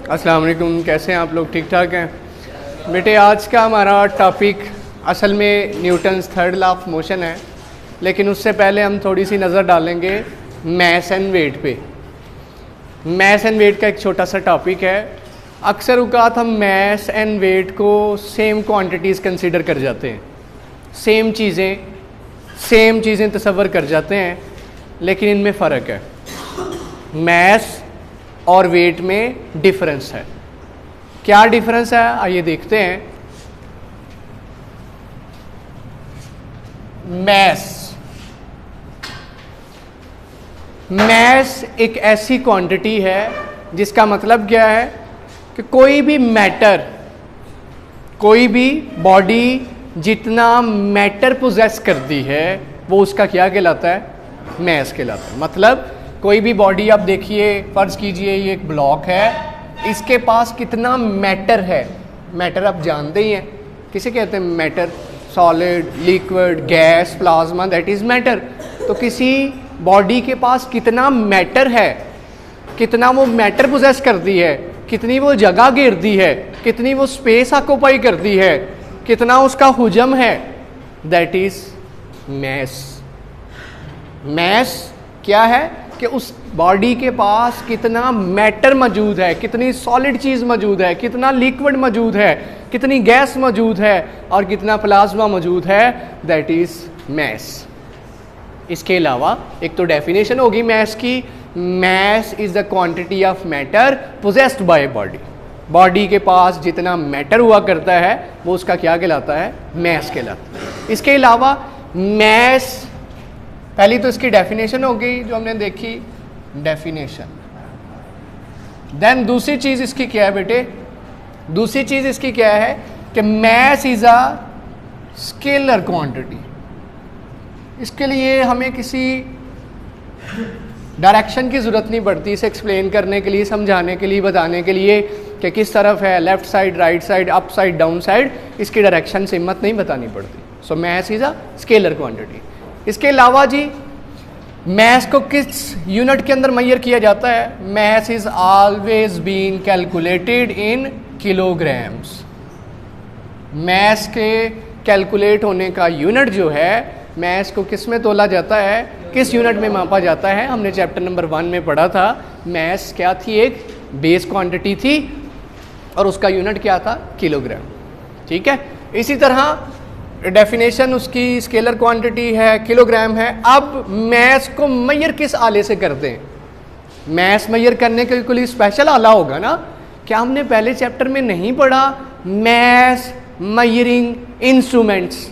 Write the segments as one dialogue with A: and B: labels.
A: अस्सलाम वालेकुम, कैसे हैं आप लोग? ठीक ठाक हैं बेटे? आज का हमारा टॉपिक असल में Newton's third law of motion है, लेकिन उससे पहले हम थोड़ी सी नज़र डालेंगे मैस एंड वेट पे। मैस एंड वेट का एक छोटा सा टॉपिक है। अक्सर औक़ात हम मैस एंड वेट को सेम क्वांटिटीज़ कंसीडर कर जाते हैं, सेम चीज़ें तसव्वुर कर जाते हैं, लेकिन इनमें फ़र्क है। मैस और वेट में डिफरेंस है। क्या डिफरेंस है आइए देखते हैं। मैस एक ऐसी क्वांटिटी है जिसका मतलब क्या है कि कोई भी मैटर, कोई भी बॉडी जितना मैटर पोजेस करती है वो उसका क्या कहलाता है? मैस कहलाता है। मतलब कोई भी बॉडी आप देखिए, फ़र्ज़ कीजिए ये एक ब्लॉक है, इसके पास कितना मैटर है। मैटर आप जानते ही हैं, किसे कहते हैं matter? Solid, liquid, gas, plasma, that is matter. तो किसी बॉडी के पास कितना मैटर है, कितना वो मैटर पोजेस करती है, कितनी वो जगह घेरती है, कितनी वो स्पेस ऑक्यूपाई करती है, कितना उसका हुजम है, दैट इज़ मैस। मैस क्या है कि उस बॉडी के पास कितना मैटर मौजूद है, कितनी सॉलिड चीज़ मौजूद है, कितना लिक्विड मौजूद है, कितनी गैस मौजूद है और कितना प्लाज्मा मौजूद है, दैट इज़ मैस। इसके अलावा एक तो डेफिनेशन होगी मैस की, mass is the quantity of matter possessed by body. Body के पास जितना मैटर हुआ करता है वो उसका क्या कहलाता है? मैस कहलाता है। इसके अलावा मैस, पहली तो इसकी डेफिनेशन हो गई जो हमने देखी, डेफिनेशन। देन दूसरी चीज़ इसकी क्या है बेटे? दूसरी चीज़ इसकी क्या है कि mass is a scalar quantity. इसके लिए हमें किसी डायरेक्शन की ज़रूरत नहीं पड़ती इसे एक्सप्लेन करने के लिए, समझाने के लिए, बताने के लिए कि किस तरफ है, left side, right side, up side, down side. इसकी डायरेक्शन से हिम्मत नहीं बतानी पड़ती। So mass is a scalar quantity. इसके अलावा जी मैस को किस यूनिट के अंदर मेजर किया जाता है? Mass is always been calculated in kilograms. Mass के कैलकुलेट होने का यूनिट जो है, मैस को किस में तोला जाता है, किस यूनिट में मापा जाता है? हमने चैप्टर नंबर 1 में पढ़ा था। मैस क्या थी? एक बेस क्वांटिटी थी और उसका यूनिट क्या था? किलोग्राम। ठीक है, इसी तरह डेफिनेशन उसकी स्केलर क्वांटिटी है, किलोग्राम है। अब मैस को मेजर किस आले से करते हैं? मैस मेजर करने के कोई स्पेशल आला होगा ना? क्या हमने पहले चैप्टर में नहीं पढ़ा मैस मेजरिंग इंस्ट्रूमेंट्स?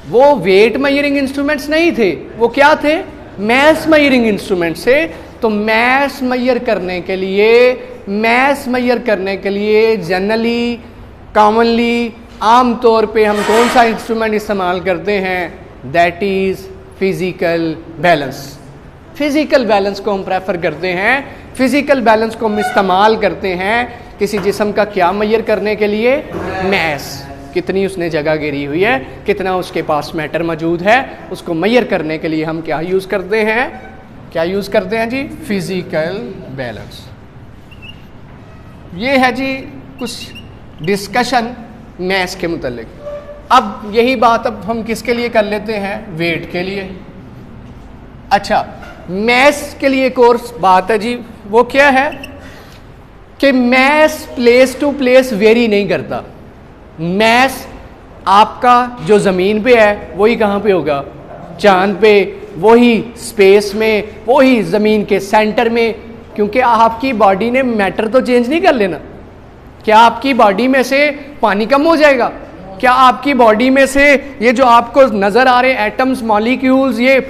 A: वो वेट मेजरिंग इंस्ट्रूमेंट्स नहीं थे, वो क्या थे? मैस मेजरिंग इंस्ट्रूमेंट्स थे। तो मैस मेजर करने के लिए जनरली, कॉमनली, आम तौर पे हम कौन सा इंस्ट्रूमेंट इस्तेमाल करते हैं? That is physical balance. Physical balance को हम प्रेफर करते हैं, फिज़िकल बैलेंस को हम इस्तेमाल करते हैं किसी जिस्म का क्या मेजर करने के लिए? मैस। कितनी उसने जगह घेरी हुई है, कितना उसके पास मैटर मौजूद है, उसको मेजर करने के लिए हम क्या यूज़ करते हैं? क्या यूज़ करते हैं जी? Physical balance. ये है जी कुछ डिस्कशन मैस के मुतालिक। अब यही बात अब हम किसके लिए कर लेते हैं? वेट के लिए। अच्छा, मैस के लिए एक और बात है जी, वो क्या है कि mass place to place vary नहीं करता। मैस आपका जो ज़मीन पे है वही कहाँ पे होगा? चांद पे, वही स्पेस में, वही ज़मीन के सेंटर में, क्योंकि आपकी बॉडी ने मैटर तो चेंज नहीं कर लेना। क्या आपकी बॉडी में से पानी कम हो जाएगा? क्या आपकी बॉडी में से ये जो आपको नज़र आ रहे एटम्स, मॉलिक्यूल्स, ये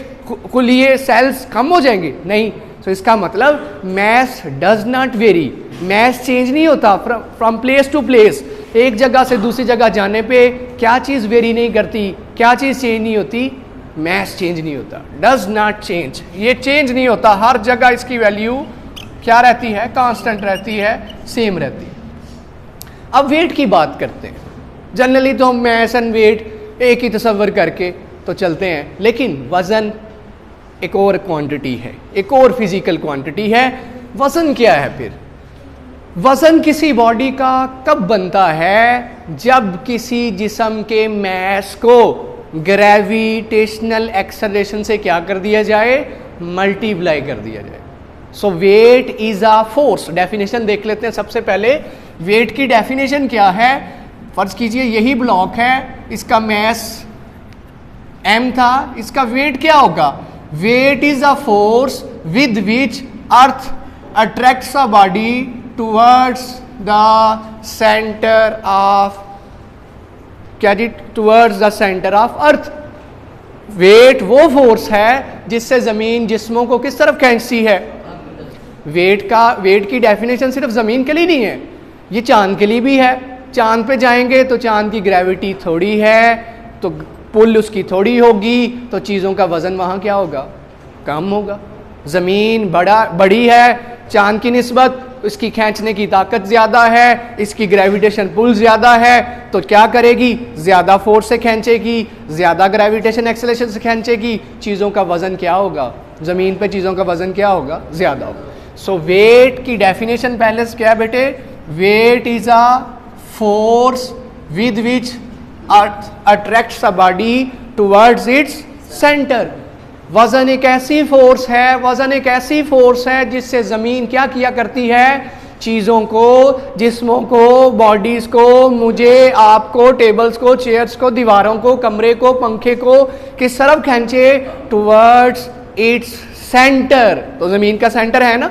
A: खुलिए सेल्स कम हो जाएंगे? नहीं। तो इसका मतलब mass does not vary. Mass change नहीं होता फ्रॉम प्लेस टू प्लेस। एक जगह से दूसरी जगह जाने पे क्या चीज़ वेरी नहीं करती, क्या चीज़ चेंज नहीं होती? मैस चेंज नहीं होता, डज नॉट चेंज। ये चेंज नहीं होता, हर जगह इसकी वैल्यू क्या रहती है? कांस्टेंट रहती है, सेम रहती है। अब वेट की बात करते हैं। जनरली तो हम मैस एंड वेट एक ही तस्वर करके तो चलते हैं, लेकिन वज़न एक और क्वांटिटी है, एक और फिजिकल क्वांटिटी है। वज़न क्या है फिर? वजन किसी बॉडी का कब बनता है? जब किसी जिस्म के मैस को ग्रेविटेशनल एक्सेलरेशन से क्या कर दिया जाए? मल्टीप्लाई कर दिया जाए। So weight is a force. Definition देख लेते हैं सबसे पहले। वेट की डेफिनेशन क्या है? फर्ज कीजिए यही ब्लॉक है, इसका मैस m था, इसका वेट क्या होगा? Weight is a force with which earth attracts a body towards the centre of, क्या जी? Towards the centre of earth. Weight वो फोर्स है जिससे जमीन जिस्मों को किस तरफ खींचती है? वेट की डेफिनेशन सिर्फ जमीन के लिए नहीं है, ये चांद के लिए भी है। चांद पे जाएंगे तो चांद की ग्रेविटी थोड़ी है, तो पुल उसकी थोड़ी होगी, तो चीज़ों का वजन वहाँ क्या होगा? कम होगा। ज़मीन बड़ी है चांद की निस्बत, इसकी खींचने की ताकत ज़्यादा है, इसकी ग्रेविटेशन पुल ज़्यादा है, तो क्या करेगी? ज़्यादा फोर्स से खींचेगी, ज़्यादा ग्रेविटेशन एक्सेलरेशन से खींचेगी, चीज़ों का वज़न क्या होगा? ज़मीन पे चीज़ों का वज़न क्या होगा? ज़्यादा होगा। सो वेट की डेफिनेशन पहले से क्या है बेटे? Weight is a force with which earth attracts a body towards its centre. वजन एक ऐसी फोर्स है, वजन एक ऐसी फोर्स है जिससे जमीन क्या किया करती है? चीजों को, जिस्मों को, बॉडीज को, मुझे, आपको, टेबल्स को, चेयर्स को, दीवारों को, कमरे को, पंखे को किस तरफ खींचे? Towards its centre. तो जमीन का सेंटर है ना,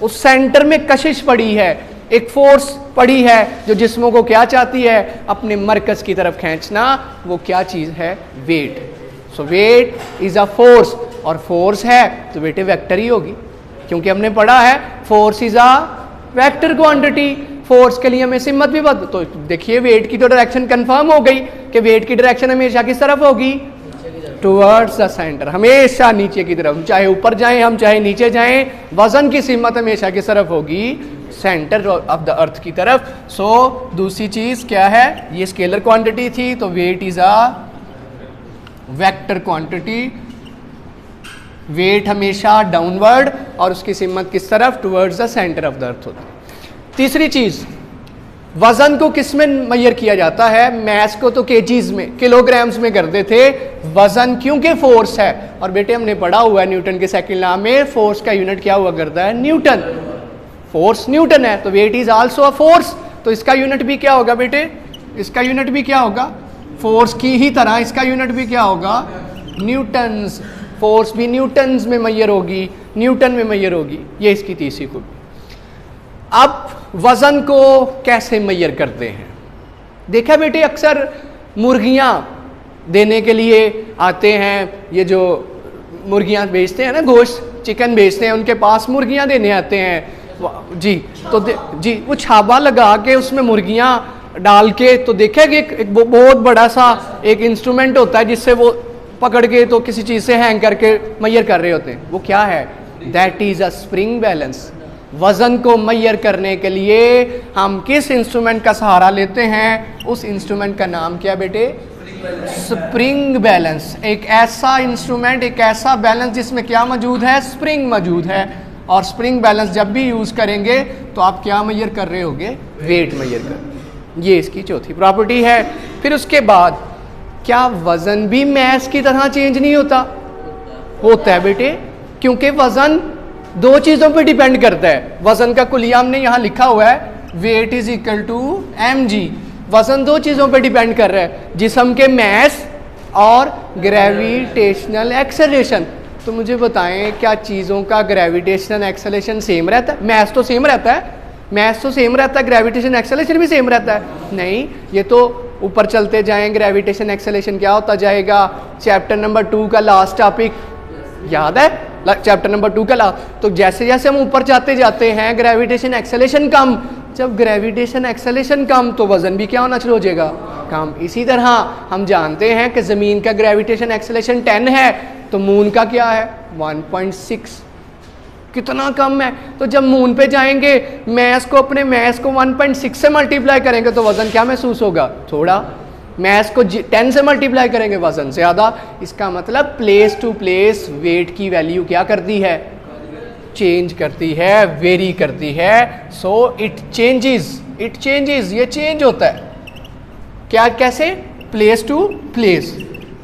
A: उस सेंटर में कशिश पड़ी है, एक फोर्स पड़ी है जो जिस्मों को क्या चाहती है? अपने मरकज की तरफ खींचना। वो क्या चीज है? Weight. So weight is a force, और फोर्स है तो बेटे वेक्टर ही होगी, क्योंकि हमने पढ़ा है force is a vector quantity. Force के लिए हमें सिमत भी बता, तो देखिए वेट की तो डायरेक्शन कंफर्म हो गई कि वेट की डायरेक्शन हमेशा किस तरफ होगी? टुवर्ड्स द सेंटर, हमेशा नीचे की तरफ। चाहे ऊपर जाएं हम, चाहे नीचे जाएं, वजन की सिमत हमेशा किस तरफ होगी? सेंटर ऑफ द अर्थ की तरफ। सो दूसरी चीज क्या है? ये स्केलर क्वांटिटी थी, तो weight is a vector quantity. Weight हमेशा डाउनवर्ड और उसकी सिमत किस तरफ? Towards the centre of the earth होती है। तीसरी चीज, वजन को किस में मेजर किया जाता है? मैस को तो केजीज में, किलोग्राम्स में करते थे, वजन क्योंकि फोर्स है। और बेटे हमने पढ़ा हुआ है न्यूटन के सेकंड लॉ में, फोर्स का यूनिट क्या हुआ करता है? न्यूटन। फोर्स न्यूटन है, तो weight is also a force, तो इसका यूनिट भी क्या होगा बेटे? इसका यूनिट भी क्या होगा? फोर्स की ही तरह इसका यूनिट भी क्या होगा? न्यूटन्स। फोर्स भी न्यूटन्स में मेजर होगी, न्यूटन में मेजर होगी। ये इसकी तीसरी खूबी। अब वजन को कैसे मेजर करते हैं? देखा बेटे, अक्सर मुर्गियां देने के लिए आते हैं, ये जो मुर्गियां बेचते हैं ना, गोश्त, चिकन बेचते हैं, उनके पास मुर्गियां देने आते हैं जी। तो जी वो छाबा लगा के उसमें मुर्गियां डाल के, तो देखेंगे एक बहुत बड़ा सा एक इंस्ट्रूमेंट होता है जिससे वो पकड़ के तो किसी चीज से हैंग करके मेजर कर रहे होते हैं। वो क्या है? That is a spring balance. वजन को मेजर करने के लिए हम किस इंस्ट्रूमेंट का सहारा लेते हैं? उस इंस्ट्रूमेंट का नाम क्या बेटे? Spring balance. एक ऐसा इंस्ट्रूमेंट, एक ऐसा बैलेंस जिसमें क्या मौजूद है? स्प्रिंग मौजूद है। और स्प्रिंग बैलेंस जब भी यूज करेंगे तो आप क्या मेजर कर रहे होगे? वेट मेजर कर। ये इसकी चौथी प्रॉपर्टी है। फिर उसके बाद, क्या वजन भी मैस की तरह चेंज नहीं होता? होता है बेटे, क्योंकि वजन दो चीजों पे डिपेंड करता है। वजन का कुलिया हमने यहां लिखा हुआ है, weight is equal to mg। वजन दो चीजों पे डिपेंड कर रहा है, जिस्म के मैस और ग्रेविटेशनल एक्सेलरेशन। तो मुझे बताएं, क्या चीजों का ग्रेविटेशनल एक्सेलरेशन सेम रहता है? मैस तो सेम रहता है, मैस तो सेम रहता है, ग्रेविटेशन एक्सेलरेशन भी सेम रहता है? नहीं, ये तो ऊपर चलते जाएं, ग्रेविटेशन एक्सेलरेशन क्या होता जाएगा? चैप्टर नंबर 2 का लास्ट टॉपिक याद है? चैप्टर नंबर 2 का लास्ट। तो जैसे जैसे हम ऊपर जाते जाते हैं, ग्रेविटेशन एक्सेलरेशन कम, जब ग्रेविटेशन एक्सेलरेशन कम तो वजन भी क्या होना शुरू हो जाएगा? कम। इसी तरह हम जानते हैं कि जमीन का ग्रेविटेशन एक्सेलरेशन 10 है, तो मून का क्या है? 1.6। कितना कम है। तो जब मून पे जाएंगे, मैस को, अपने मैस को 1.6 से मल्टीप्लाई करेंगे तो वजन क्या महसूस होगा? थोड़ा। मैस को 10 से मल्टीप्लाई करेंगे, वजन से ज़्यादा। इसका मतलब प्लेस टू प्लेस वेट की वैल्यू क्या करती है? चेंज करती है, वेरी करती है। सो इट चेंजेस, ये चेंज होता है। क्या, कैसे? Place to place,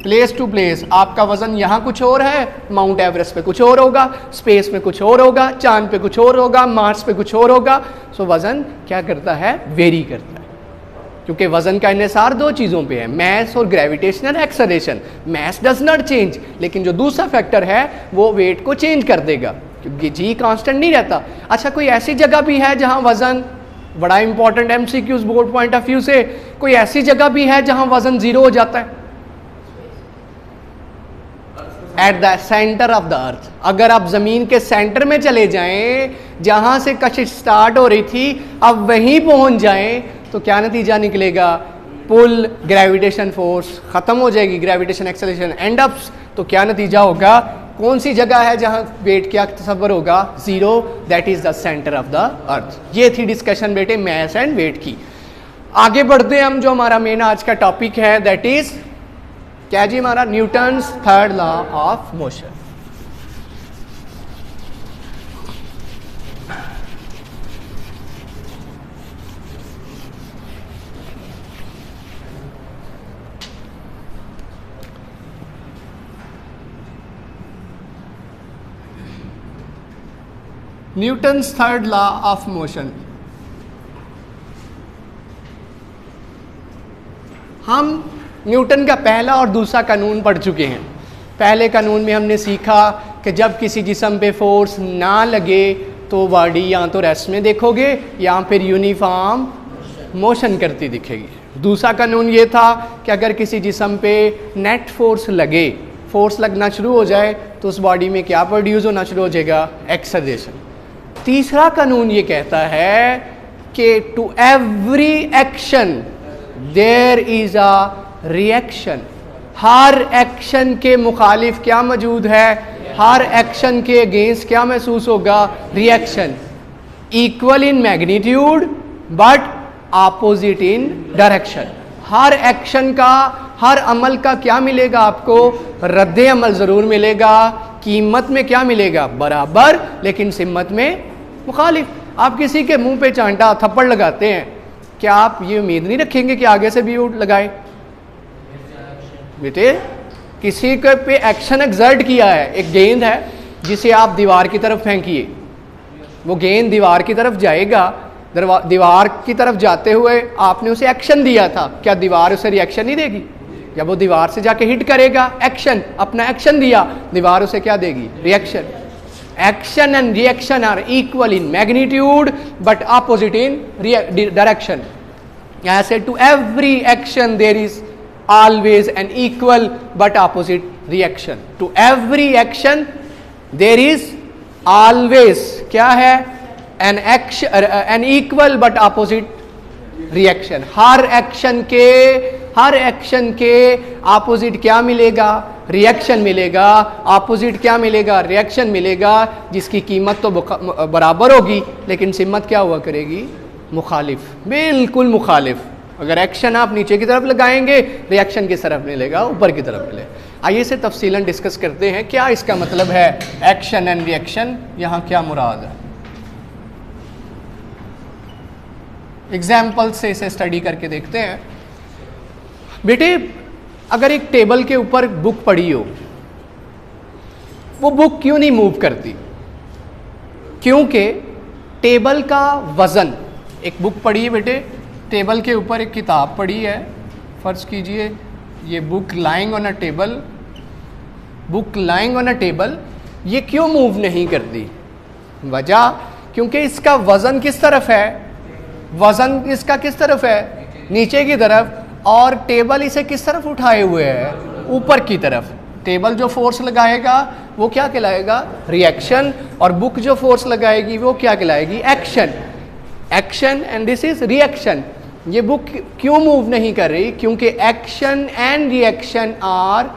A: place to place. आपका वजन यहाँ कुछ और है, माउंट एवरेस्ट पे कुछ और होगा, स्पेस में कुछ और होगा, चांद पे कुछ और होगा, मार्स पे कुछ और होगा। सो वजन क्या करता है? वेरी करता है। क्योंकि वजन का इन्हिसार दो चीज़ों पे है, मैस और gravitational acceleration. Mass does not change, लेकिन जो दूसरा फैक्टर है वो वेट को चेंज कर देगा, क्योंकि जी कांस्टेंट नहीं रहता। अच्छा, कोई ऐसी जगह भी है जहां वजन, बड़ा important MCQs board point of view से, कोई ऐसी जगह भी है जहां वजन जीरो हो जाता है? At the centre of the अर्थ। अगर आप जमीन के सेंटर में चले जाएं, जहां से कशिश स्टार्ट हो रही थी, अब वहीं पहुंच जाएं, तो क्या नतीजा निकलेगा? पुल, ग्रेविटेशन फोर्स खत्म हो जाएगी, ग्रेविटेशन एक्सेलरेशन एंड अप्स। तो क्या नतीजा होगा? कौन सी जगह है जहां वेट क्या तस्वर होगा? Zero. That is the centre of the अर्थ। ये थी डिस्कशन बेटे मैस एंड वेट की। आगे बढ़ते हैं हम, जो हमारा मेन आज का टॉपिक है, दैट इज क्या जी? हमारा Newton's third law of motion. Newton's third law of motion. हम न्यूटन का पहला और दूसरा कानून पढ़ चुके हैं। पहले कानून में हमने सीखा कि जब किसी जिस्म पे फोर्स ना लगे तो बॉडी या तो रेस्ट में देखोगे या फिर यूनिफॉर्म मोशन करती दिखेगी। दूसरा कानून ये था कि अगर किसी जिस्म पे नेट फोर्स लगे, फोर्स लगना शुरू हो जाए, तो उस बॉडी में क्या प्रोड्यूस होना शुरू हो जाएगा? एक्सेलरेशन। तीसरा कानून ये कहता है कि to every action there is a reaction. हर एक्शन के मुखालिफ क्या मौजूद है? हर एक्शन के अगेंस्ट क्या महसूस होगा? Reaction. Equal in magnitude but opposite in direction. हर एक्शन का, हर अमल का क्या मिलेगा आपको? रद्द अमल ज़रूर मिलेगा। कीमत में क्या मिलेगा? बराबर, लेकिन सिम्मत में मुखालिफ। आप किसी के मुंह पे चांटा थप्पड़ लगाते हैं, क्या आप ये उम्मीद नहीं रखेंगे कि आगे से भी वो लगाए? बेटे, किसी के पे एक्शन एक्सर्ट किया है, एक गेंद है जिसे आप दीवार की तरफ फेंकिए, वो गेंद दीवार की तरफ जाएगा। दीवार की तरफ जाते हुए आपने उसे एक्शन दिया था, क्या दीवार उसे रिएक्शन नहीं देगी? या वो दीवार से जाके हिट करेगा? एक्शन, अपना एक्शन दिया, दीवार उसे क्या देगी? Reaction. Action and reaction are equal in magnitude but opposite in direction. ऐसे to every action there is always an equal but opposite reaction. To every action there is always क्या है? an equal but opposite reaction. Her action के opposite क्या मिलेगा? Reaction मिलेगा। Opposite क्या मिलेगा? Reaction मिलेगा, जिसकी कीमत तो बराबर होगी, लेकिन सिम्मत क्या हुआ करेगी? मुखालिफ, बिल्कुल मुखालिफ। अगर एक्शन आप नीचे की तरफ लगाएंगे, रिएक्शन किस तरफ मिलेगा? ऊपर की तरफ मिलेगा। आइए इसे तफसीलन डिस्कस करते हैं, क्या इसका मतलब है एक्शन एंड रिएक्शन, यहाँ क्या मुराद है। एग्जाम्पल से इसे स्टडी करके देखते हैं। बेटे, अगर एक टेबल के ऊपर बुक पड़ी हो, वो बुक क्यों नहीं मूव करती? क्योंकि टेबल का वजन, एक बुक पड़ी है बेटे, टेबल के ऊपर एक किताब पड़ी है, फ़र्ज़ कीजिए ये book lying on a table, book lying on a table, ये क्यों मूव नहीं करती? वजह, क्योंकि इसका वज़न किस तरफ है? वज़न इसका किस तरफ है? नीचे की तरफ। और टेबल इसे किस तरफ उठाए हुए है? ऊपर की तरफ। टेबल जो फोर्स लगाएगा वो क्या कहलाएगा? रिएक्शन। और बुक जो फोर्स लगाएगी वो क्या कहलाएगी? Action. Action and this is reaction. ये बुक क्यों मूव नहीं कर रही? क्योंकि action and reaction are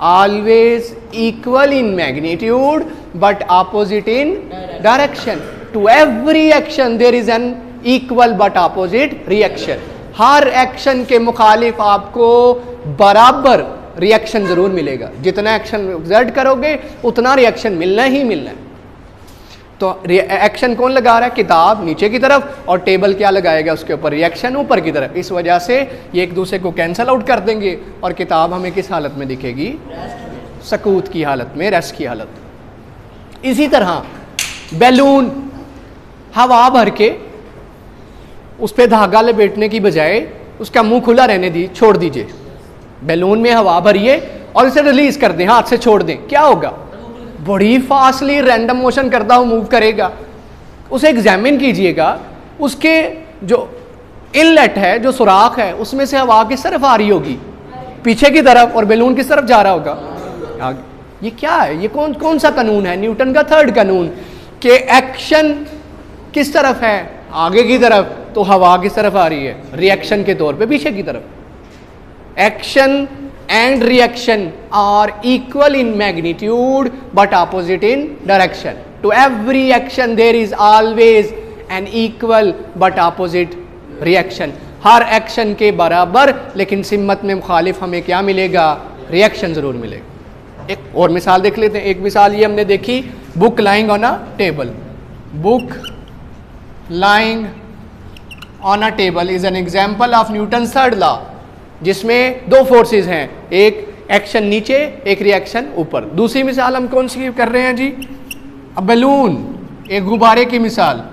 A: always equal in magnitude but opposite in direction. To every action there is an equal but opposite reaction. हर एक्शन के मुखालिफ आपको बराबर रिएक्शन जरूर मिलेगा। जितना एक्शन एक्सर्ट करोगे उतना रिएक्शन मिलना ही मिलना है। तो एक्शन कौन लगा रहा है? किताब नीचे की तरफ और टेबल क्या लगाएगा उसके ऊपर? रिएक्शन ऊपर की तरफ। इस वजह से ये एक दूसरे को कैंसल आउट कर देंगे और किताब हमें किस हालत में दिखेगी? सकूत की हालत में, रेस्ट की हालत। इसी तरह बैलून हवा भर के उस पर धागा लपेटने की बजाय उसका मुंह खुला रहने दी, छोड़ दीजिए। बैलून में हवा भरिए और इसे रिलीज कर दें, हाथ से छोड़ दें, क्या होगा? बड़ी फास्टली रैंडम मोशन करता हुआ मूव करेगा। उसे एग्जामिन कीजिएगा, उसके जो इनलेट है, जो सुराख है, उसमें से हवा किस तरफ आ रही होगी? पीछे की तरफ। और बैलून किस तरफ जा रहा होगा? आगे। ये क्या है? ये कौन सा कानून है? न्यूटन का थर्ड कानून कि एक्शन किस तरफ है? आगे की तरफ। तो हवा किस तरफ आ रही है? रिएक्शन के तौर पे पीछे की तरफ। Action and reaction are equal in magnitude but opposite in direction. To every action there is always an equal but opposite reaction. Her action के बराबर लेकिन सिम्मत में मुखालिफ हमें क्या मिलेगा? रिएक्शन जरूर मिलेगा। एक और मिसाल देख लेते हैं। एक मिसाल ये हमने देखी, book lying on a table. Book lying on a table is an example of Newton third law, जिसमें दो फोर्सेस हैं, एक एक्शन नीचे, एक रिएक्शन ऊपर। दूसरी मिसाल हम कौन सी कर रहे हैं जी? अब बैलून, एक गुब्बारे की मिसाल।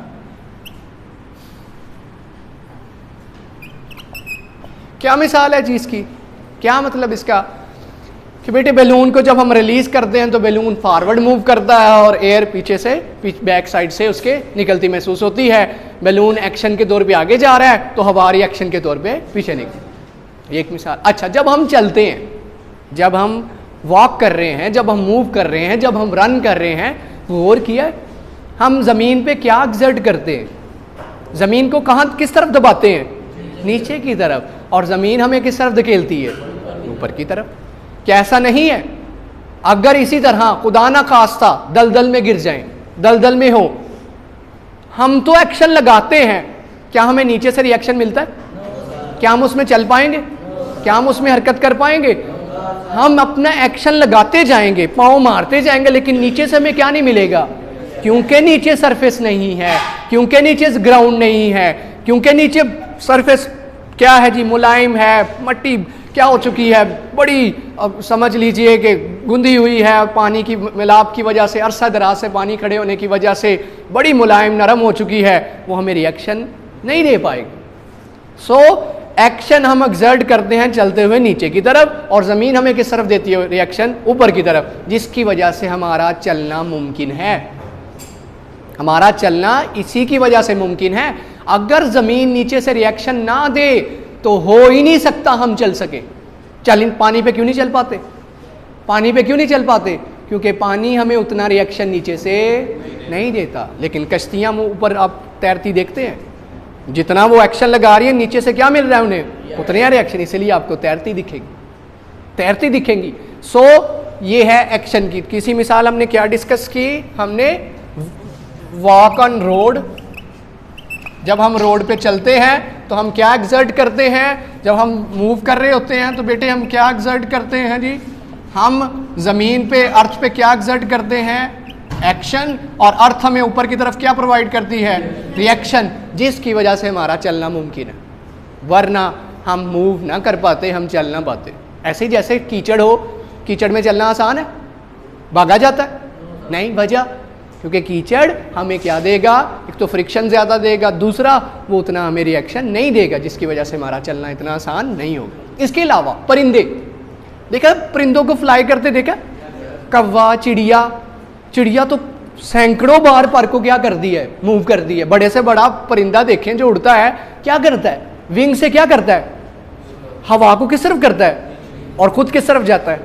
A: क्या मिसाल है जी इसकी? क्या मतलब इसका? कि बेटे बैलून को जब हम रिलीज करते हैं तो बैलून फॉरवर्ड मूव करता है और एयर पीछे से, बैक साइड से उसके निकलती महसूस होती है। बैलून एक्शन के तौर पे आगे जा रहा है तो हवा रिएक्शन के तौर पे पीछे निकलती। एक मिसाल। अच्छा, जब हम चलते हैं, जब हम वॉक कर रहे हैं, जब हम मूव कर रहे हैं, जब हम रन कर रहे हैं, गौर किया हम जमीन पे क्या एक्सर्ट करते हैं? जमीन को कहां, किस तरफ दबाते हैं? नीचे की तरफ। और जमीन हमें किस तरफ धकेलती है? ऊपर की तरफ। क्या ऐसा नहीं है? अगर इसी तरह खुदा ना खास्ता दलदल में गिर जाएं, दलदल में हो, हम तो एक्शन लगाते हैं, क्या हमें नीचे से रिएक्शन मिलता है? क्या हम उसमें चल पाएंगे? क्या हम उसमें हरकत कर पाएंगे? हम अपना एक्शन लगाते जाएंगे, पांव मारते जाएंगे, लेकिन नीचे से हमें क्या नहीं मिलेगा? क्योंकि नीचे सरफेस नहीं है, क्योंकि नीचे ग्राउंड नहीं है, क्योंकि नीचे सरफेस क्या है जी? मुलायम है। मट्टी क्या हो चुकी है? बड़ी, अब समझ लीजिए कि गुंदी हुई है, पानी की मिलाप की वजह से, अरसा दराज से पानी खड़े होने की वजह से बड़ी मुलायम नरम हो चुकी है, वो हमें रिएक्शन नहीं दे पाएगी। सो एक्शन हम एक्सर्ट करते हैं चलते हुए नीचे की तरफ, और ज़मीन हमें किस तरफ देती है? रिएक्शन ऊपर की तरफ, जिसकी वजह से हमारा चलना मुमकिन है। हमारा चलना इसी की वजह से मुमकिन है। अगर ज़मीन नीचे से रिएक्शन ना दे तो हो ही नहीं सकता हम चल सके। पानी पे क्यों नहीं चल पाते? पानी पे क्यों नहीं चल पाते? क्योंकि पानी हमें उतना रिएक्शन नीचे से नहीं देता। लेकिन कश्तियाँ ऊपर आप तैरती देखते हैं, जितना वो एक्शन लगा रही है नीचे से क्या मिल रहा है उन्हें? उतने रिएक्शन, इसलिए आपको तैरती दिखेगी, तैरती दिखेंगी। सो ये है एक्शन की। किसी मिसाल हमने क्या डिस्कस की? हमने वॉक ऑन रोड। जब हम रोड पे चलते हैं तो हम क्या एक्सर्ट करते हैं? जब हम मूव कर रहे होते हैं तो बेटे हम क्या एक्सर्ट करते हैं जी? हम जमीन पे, अर्थ पे क्या एक्सर्ट करते हैं? एक्शन। और अर्थ हमें ऊपर की तरफ क्या प्रोवाइड करती है? रिएक्शन, जिसकी वजह से हमारा चलना मुमकिन है। वरना हम मूव ना कर पाते, हम चल ना पाते। ऐसे ही जैसे कीचड़ हो, कीचड़ में चलना आसान है? भागा जाता है? नहीं, वजह क्योंकि कीचड़ हमें क्या देगा? एक तो फ्रिक्शन ज़्यादा देगा, दूसरा वो उतना हमें रिएक्शन नहीं देगा, जिसकी वजह से हमारा चलना इतना आसान नहीं होगा। इसके अलावा परिंदे, देखा परिंदों को फ्लाई करते देखा? कौवा, चिड़िया। चिड़िया तो सैकड़ों बार पर को क्या कर दी है? मूव कर दी है। बड़े से बड़ा परिंदा देखें जो उड़ता है, क्या करता है? विंग से क्या करता है? हवा को किस तरफ करता है और खुद किस तरफ जाता है?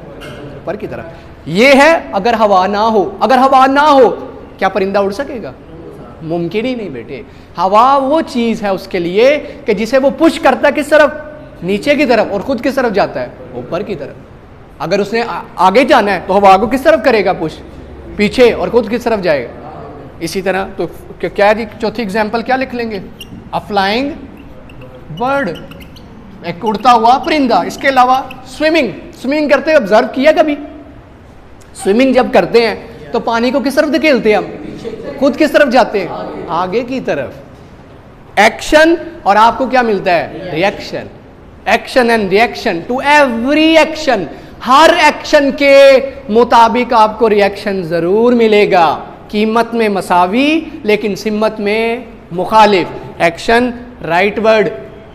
A: ऊपर की तरफ। ये है अगर हवा ना हो। अगर हवा ना हो क्या परिंदा उड़ सकेगा? मुमकिन ही नहीं बेटे। हवा वो चीज है उसके लिए कि जिसे वो पुश करता है किस तरफ? नीचे की तरफ, और खुद किस तरफ जाता है? ऊपर की तरफ। अगर उसने आगे जाना है तो हवा को किस तरफ करेगा पुश? पीछे, और खुद किस तरफ जाएगा? इसी तरह तो क्या जी चौथी एग्जाम्पल क्या लिख लेंगे? अ फ्लाइंग बर्ड, एक उड़ता हुआ परिंदा। इसके अलावा स्विमिंग, स्विमिंग करते हुए ऑब्जर्व किया कभी? स्विमिंग जब करते हैं तो पानी को किस तरफ धकेलते हैं हम? खुद किस तरफ जाते हैं? आगे की तरफ। एक्शन और आपको क्या मिलता है? Reaction. Action and reaction to every action, हर एक्शन के मुताबिक आपको रिएक्शन जरूर मिलेगा। कीमत में मसावी लेकिन सिम्मत में मुखालिफ। एक्शन राइटवर्ड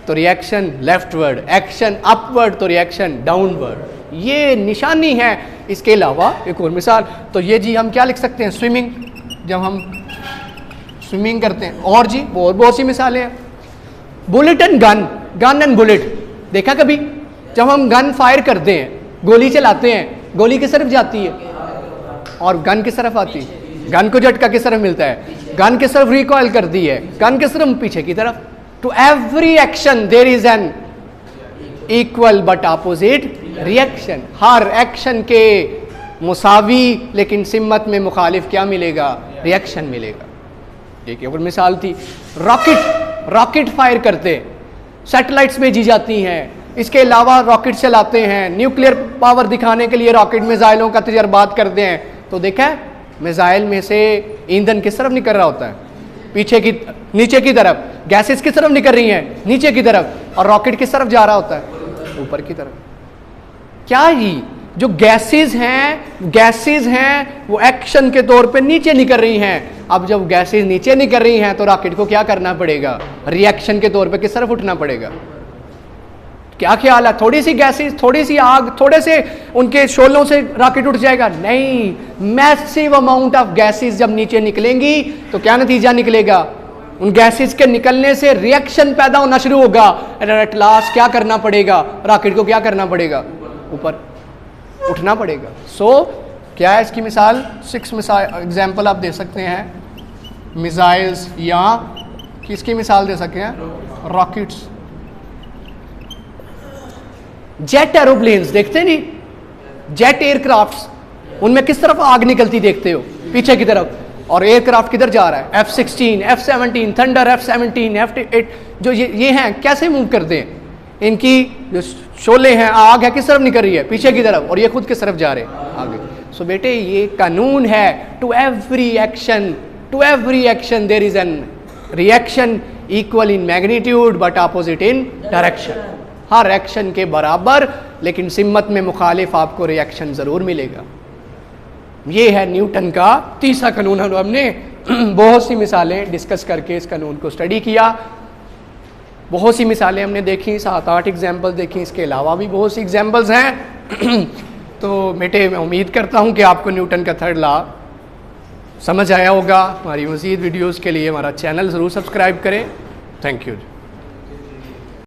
A: तो रिएक्शन लेफ्टवर्ड, एक्शन अपवर्ड तो रिएक्शन डाउनवर्ड। ये निशानी है। इसके अलावा एक और मिसाल, तो ये जी हम क्या लिख सकते हैं? स्विमिंग, जब हम स्विमिंग करते हैं। और जी बहुत सी मिसालें हैं। Bullet and gun, gun and bullet, देखा कभी? जब हम गन फायर करते हैं, गोली चलाते हैं, गोली किस तरफ जाती है और गन किस तरफ आती है? गन को झटका किस तरफ मिलता है? गन किस तरफ रिकॉइल करती है? गन किस तरफ? पीछे की तरफ। To every action there is an equal but opposite reaction. हर एक्शन के मुसावी लेकिन सिम्मत में मुखालिफ क्या मिलेगा? रिएक्शन मिलेगा। एक और मिसाल थी, रॉकेट फायर करते, सैटेलाइट्स भेजी जाती हैं, इसके अलावा रॉकेट चलाते हैं, न्यूक्लियर पावर दिखाने के लिए रॉकेट मिसाइलों का तजर्बात करते हैं। तो देखा है मिसाइल में से ईंधन किस तरफ निकल रहा होता है? नीचे की तरफ। गैसेस किस तरफ निकल रही हैं? नीचे की तरफ। और रॉकेट किस तरफ जा रहा होता है? ऊपर की तरफ। क्या ही जो गैसेस हैं वो एक्शन के तौर पे नीचे निकल रही हैं। अब जब गैसेस नीचे निकल रही हैं तो रॉकेट को क्या करना पड़ेगा? रिएक्शन के तौर पे किस तरफ उठना पड़ेगा? क्या ख्याल है? थोड़ी सी गैसेस, थोड़ी सी आग, थोड़े से उनके शोलों से रॉकेट उठ जाएगा? नहीं, मैसिव अमाउंट ऑफ गैसेस जब नीचे निकलेंगी तो क्या नतीजा निकलेगा? उन गैसेस के निकलने से रिएक्शन पैदा होना शुरू होगा। एट लास्ट क्या करना पड़ेगा? रॉकेट को क्या करना पड़ेगा? ऊपर उठना पड़ेगा। क्या है इसकी मिसाल? 6 मिसाल एग्जाम्पल आप दे सकते हैं। मिसाइल्स या किसकी मिसाल दे सकते हैं? रॉकेट्स। जेट एरोप्लेन्स देखते नहीं? जेट एयरक्राफ्ट्स, उनमें किस तरफ आग निकलती देखते हो? पीछे की तरफ। और एयरक्राफ्ट किधर जा रहा है? F-16, F-17, thunder, F-17, F-8 जो ये हैं कैसे मूव करते हैं? इनकी जो शोले हैं, आग है, किस तरफ निकल रही है? पीछे की तरफ। और ये खुद किस तरफ जा रहे हैं? आगे। सो बेटे ये कानून है। To every action there is an reaction equal in magnitude but opposite in direction. हर एक्शन के बराबर लेकिन सिम्मत में मुखालिफ आपको रिएक्शन जरूर मिलेगा। ये है न्यूटन का तीसरा कानून। हमने बहुत सी मिसालें डिस्कस करके इस कानून को स्टडी किया। बहुत सी मिसालें हमने देखी, 7-8 एग्जाम्पल देखी। इसके अलावा भी बहुत सी एग्जाम्पल्स हैं। तो बेटे मैं उम्मीद करता हूँ कि आपको न्यूटन का थर्ड लॉ समझ आया होगा। हमारी मज़ीद वीडियोज़ के लिए हमारा चैनल ज़रूर सब्सक्राइब करें। Thank you.